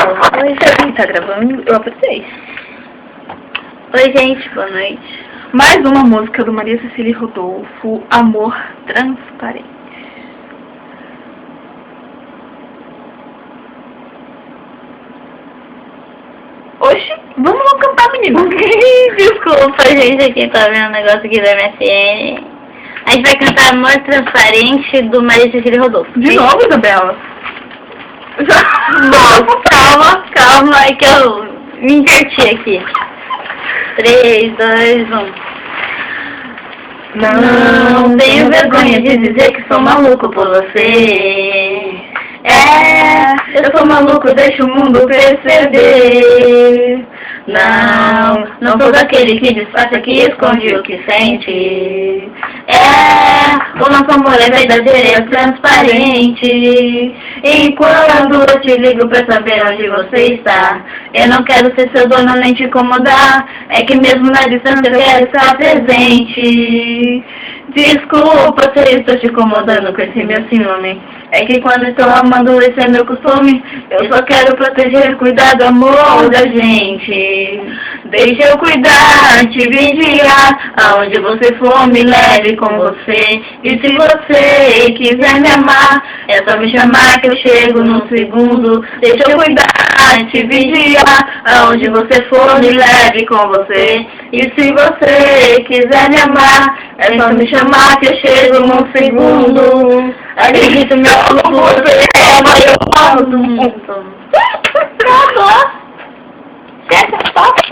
Oi, gente, tá gravando? Eu apertei. Oi, gente, boa noite. Mais uma música do Maria Cecília Rodolfo, Amor Transparente. Oxi, vamos lá cantar, menino. Desculpa, gente, quem tá vendo o negócio aqui da MSN. A gente vai cantar Amor Transparente do Maria Cecília Rodolfo. De novo, Isabela? Nossa, calma, é que eu me inverti aqui. 3, 2, 1. Não tenho vergonha de dizer que sou maluco por você. Eu sou maluco, deixa o mundo perceber. Não sou daquele que disfarça, que esconde o que sente. O nosso amor é verdadeiro, é transparente. E quando eu te ligo pra saber onde você está, eu não quero ser seu dono nem te incomodar. É que mesmo na distância eu quero estar presente. Desculpa se eu estou te incomodando com esse meu ciúme. É que quando estou amando, esse é meu costume. Eu só quero proteger, cuidar do amor da gente. Deixa eu cuidar, te vigiar. Aonde você for, me leve com você. E se você quiser me amar, é só me chamar que eu chego num segundo. Deixa eu cuidar, te vigiar. Aonde você for, me leve com você. E se você quiser me amar, é só me chamar que eu chego num segundo. Acredito, meu amor, você é o maior do mundo. Pronto! Chega, stop!